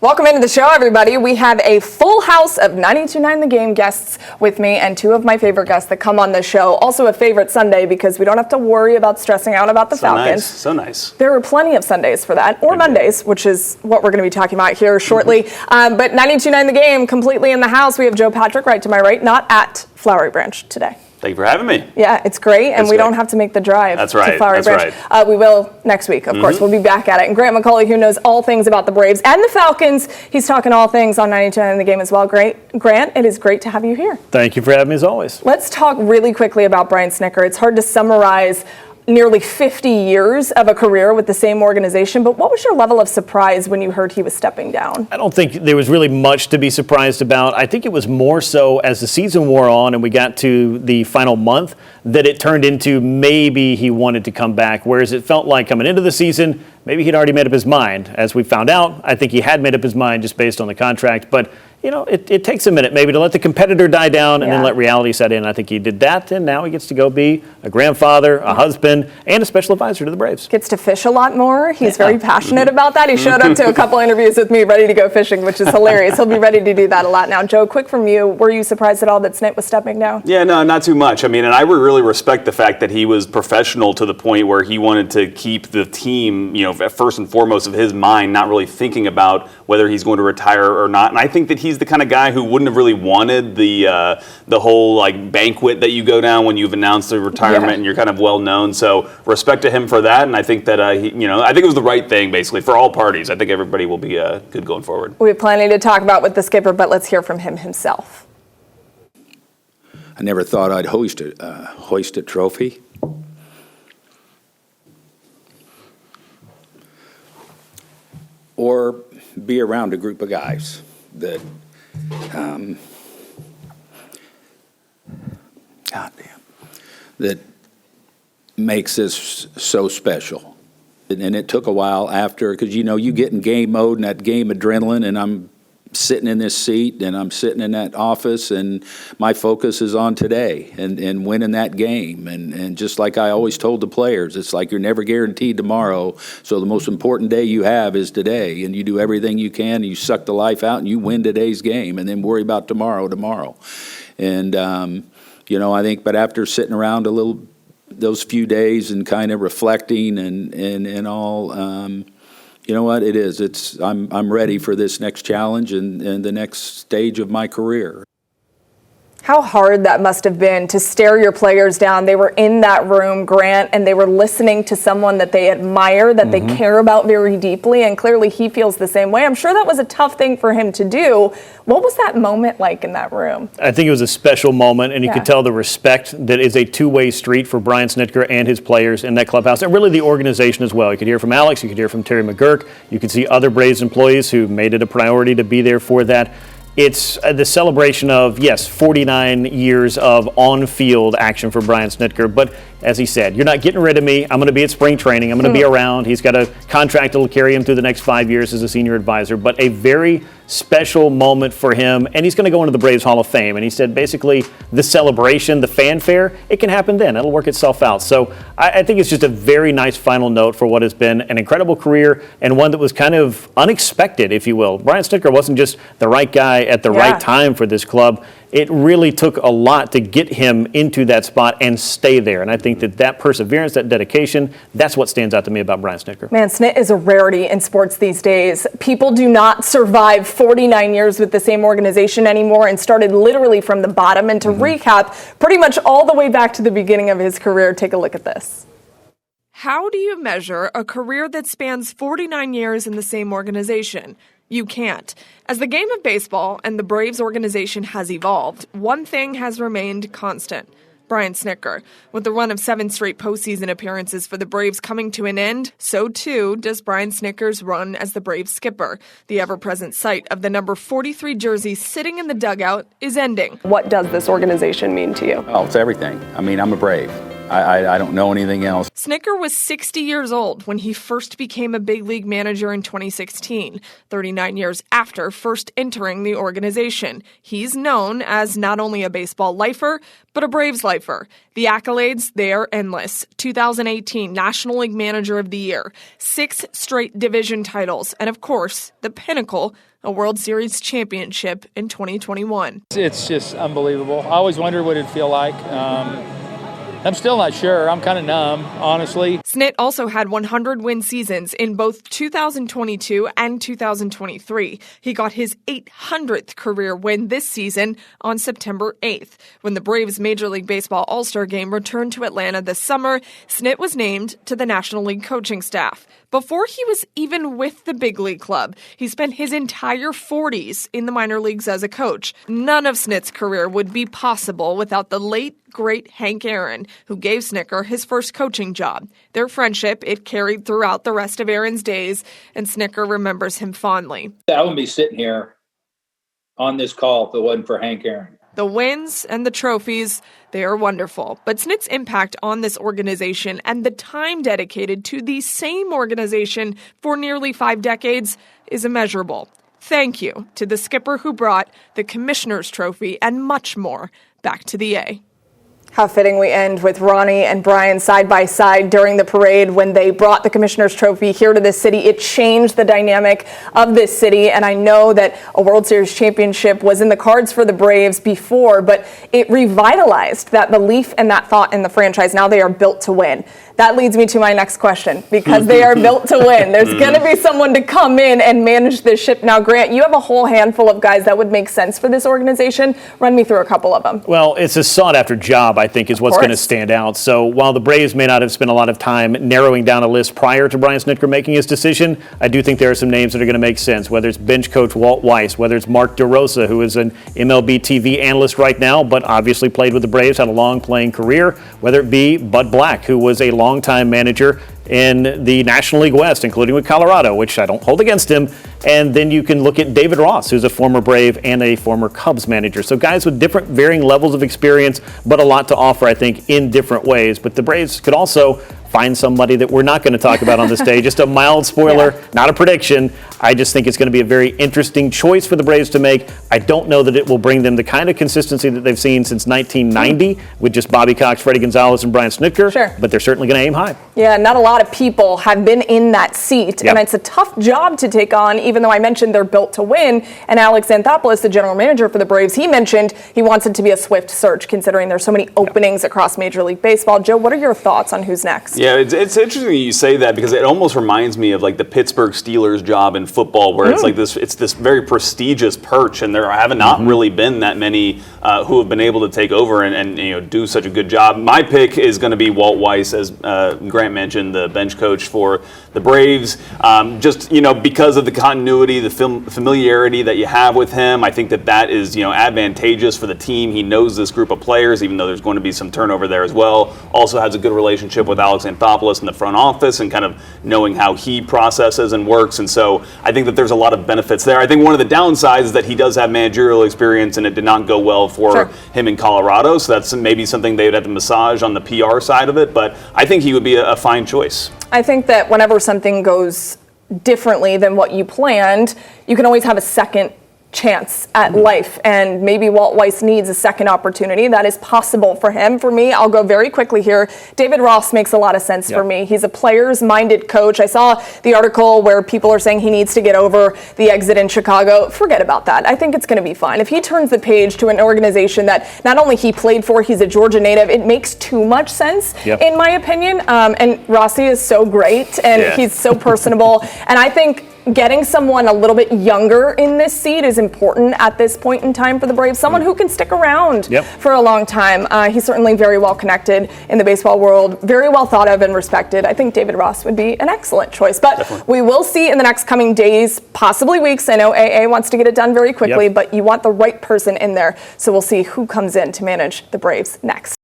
Welcome into the show, everybody. We have a full house of 92.9 The Game guests with me, and two of my favorite guests that come on the show. Also a favorite Sunday because we don't have to worry about stressing out about the Falcons. So nice. There are plenty of Sundays for that, or Mondays, which is what we're going to be talking about here shortly. But 92.9 The Game, completely in the house. We have Joe Patrick right to my right, not at Flowery Branch today. Thank you for having me. Yeah, it's great, and we don't have to make the drive to Flowery Branch. Right. We will next week, of course. We'll be back at it. And Grant McCauley, who knows all things about the Braves and the Falcons, he's talking all things on 92.9 The Game as well. Grant, it is great to have you here. Thank you for having me as always. Let's talk really quickly about Brian Snitker. It's hard to summarize nearly 50 years of a career with the same organization, but what was your level of surprise when you heard he was stepping down? I don't think there was really much to be surprised about. I think it was more so as the season wore on and we got to the final month that it turned into maybe he wanted to come back, whereas it felt like coming into the season, maybe he'd already made up his mind. As we found out, I think he had made up his mind just based on the contract, but you know, it takes a minute maybe to let the competitor die down and then let reality set in. I think he did that, and now he gets to go be a grandfather, a husband, and a special advisor to the Braves. Gets to fish a lot more. He's very passionate about that. He showed up to a couple interviews with me ready to go fishing, which is hilarious. He'll be ready to do that a lot now. Joe, quick from you. Were you surprised at all that Snit was stepping down? Yeah, no, not too much. I mean, and I would really respect the fact that he was professional to the point where he wanted to keep the team, you know, first and foremost of his mind, not really thinking about whether he's going to retire or not. And I think that he's the kind of guy who wouldn't have really wanted the whole like banquet that you go down when you've announced the retirement and you're kind of well known. So respect to him for that, and I think that I think it was the right thing basically for all parties. I think everybody will be good going forward. We have plenty to talk about with the skipper, but let's hear from him himself. I never thought I'd hoist a trophy. Or be around a group of guys that that makes this so special. And it took a while after, because you get in game mode and that game adrenaline, and I'm sitting in this seat and I'm sitting in that office, and my focus is on today and winning that game. And just like I always told the players, it's like you're never guaranteed tomorrow, so the most important day you have is today, and you do everything you can, and you suck the life out and you win today's game, and then worry about tomorrow. And I think, but after sitting around a little those few days and kind of reflecting and all, you know what, it is. I'm ready for this next challenge and the next stage of my career. How hard that must have been to stare your players down. They were in that room, Grant, and they were listening to someone that they admire, that they care about very deeply, and clearly he feels the same way. I'm sure that was a tough thing for him to do. What was that moment like in that room? I think it was a special moment, and you could tell the respect that is a two-way street for Brian Snitker and his players in that clubhouse, and really the organization as well. You could hear from Alex, you could hear from Terry McGurk, you could see other Braves employees who made it a priority to be there for that. It's the celebration of, 49 years of on-field action for Brian Snitker. But as he said, you're not getting rid of me. I'm going to be at spring training. I'm going to be around. He's got a contract that will carry him through the next 5 years as a senior advisor. But a very special moment for him. And he's going to go into the Braves Hall of Fame. And he said basically the celebration, the fanfare, it can happen then. It'll work itself out. So I think it's just a very nice final note for what has been an incredible career and one that was kind of unexpected, if you will. Brian Snitker wasn't just the right guy at the right time for this club. It really took a lot to get him into that spot and stay there. And I think that perseverance, that dedication, that's what stands out to me about Brian Snitker. Man, Snit is a rarity in sports these days. People do not survive 49 years with the same organization anymore and started literally from the bottom. And to recap, pretty much all the way back to the beginning of his career, take a look at this. How do you measure a career that spans 49 years in the same organization? You can't. As the game of baseball and the Braves organization has evolved, one thing has remained constant. Brian Snitker. With the run of 7 straight postseason appearances for the Braves coming to an end, so too does Brian Snitker's run as the Braves skipper. The ever-present sight of the number 43 jersey sitting in the dugout is ending. What does this organization mean to you? Oh, it's everything. I mean, I'm a Brave. I don't know anything else. Snitker was 60 years old when he first became a big league manager in 2016, 39 years after first entering the organization. He's known as not only a baseball lifer, but a Braves lifer. The accolades, they are endless. 2018 National League Manager of the Year, 6 straight division titles, and of course, the pinnacle, a World Series championship in 2021. It's just unbelievable. I always wondered what it'd feel like. I'm still not sure. I'm kind of numb, honestly. Snit also had 100-win seasons in both 2022 and 2023. He got his 800th career win this season on September 8th. When the Braves Major League Baseball All-Star Game returned to Atlanta this summer, Snit was named to the National League coaching staff. Before he was even with the big league club, he spent his entire 40s in the minor leagues as a coach. None of Snit's career would be possible without the late, great Hank Aaron, who gave Snitker his first coaching job. Their friendship, it carried throughout the rest of Aaron's days, and Snitker remembers him fondly. I wouldn't be sitting here on this call if it wasn't for Hank Aaron. The wins and the trophies, they are wonderful. But Snit's impact on this organization and the time dedicated to the same organization for nearly 5 decades is immeasurable. Thank you to the skipper who brought the Commissioner's Trophy and much more back to the A. How fitting we end with Ronnie and Brian side by side during the parade when they brought the Commissioner's Trophy here to this city. It changed the dynamic of this city, and I know that a World Series championship was in the cards for the Braves before, but it revitalized that belief and that thought in the franchise. Now they are built to win. That leads me to my next question, because they are built to win. There's going to be someone to come in and manage this ship. Now, Grant, you have a whole handful of guys that would make sense for this organization. Run me through a couple of them. Well, it's a sought-after job, I think, is what's going to stand out. So while the Braves may not have spent a lot of time narrowing down a list prior to Brian Snitker making his decision, I do think there are some names that are going to make sense, whether it's bench coach Walt Weiss, whether it's Mark DeRosa, who is an MLB TV analyst right now, but obviously played with the Braves, had a long playing career, whether it be Bud Black, who was a longtime manager in the National League West, including with Colorado, which I don't hold against him. And then you can look at David Ross, who's a former Brave and a former Cubs manager. So guys with different varying levels of experience, but a lot to offer, I think, in different ways. But the Braves could also find somebody that we're not going to talk about on the stage. Just a mild spoiler, not a prediction. I just think it's going to be a very interesting choice for the Braves to make. I don't know that it will bring them the kind of consistency that they've seen since 1990 with just Bobby Cox, Freddie Gonzalez, and Brian Snitker, but they're certainly going to aim high. Yeah, not a lot of people have been in that seat, and it's a tough job to take on, even though I mentioned they're built to win. And Alex Anthopoulos, the general manager for the Braves, he mentioned he wants it to be a swift search, considering there's so many openings across Major League Baseball. Joe, what are your thoughts on who's next? Yeah, it's interesting you say that, because it almost reminds me of like the Pittsburgh Steelers job in football, where it's like this very prestigious perch, and there have not really been that many who have been able to take over and do such a good job. My pick is going to be Walt Weiss, as Grant mentioned, the bench coach for the Braves. Just because of the continuity, the familiarity that you have with him, I think that is advantageous for the team. He knows this group of players, even though there's going to be some turnover there as well. Also has a good relationship with Alex Anthopoulos in the front office, and kind of knowing how he processes and works. And so I think that there's a lot of benefits there. I think one of the downsides is that he does have managerial experience, and it did not go well for him in Colorado. So that's maybe something they would have to massage on the PR side of it. But I think he would be a fine choice. I think that whenever something goes differently than what you planned, you can always have a second chance at life, and maybe Walt Weiss needs a second opportunity. That is possible for him. For me, I'll go very quickly here. David Ross makes a lot of sense for me. He's a players-minded coach. I saw the article where people are saying he needs to get over the exit in Chicago. Forget about that. I think it's going to be fine. If he turns the page to an organization that not only he played for, he's a Georgia native, it makes too much sense, in my opinion. And Rossi is so great, and he's so personable. And I think getting someone a little bit younger in this seat is important at this point in time for the Braves. Someone who can stick around for a long time. He's certainly very well connected in the baseball world, very well thought of and respected. I think David Ross would be an excellent choice. But we will see in the next coming days, possibly weeks. I know AA wants to get it done very quickly, but you want the right person in there. So we'll see who comes in to manage the Braves next.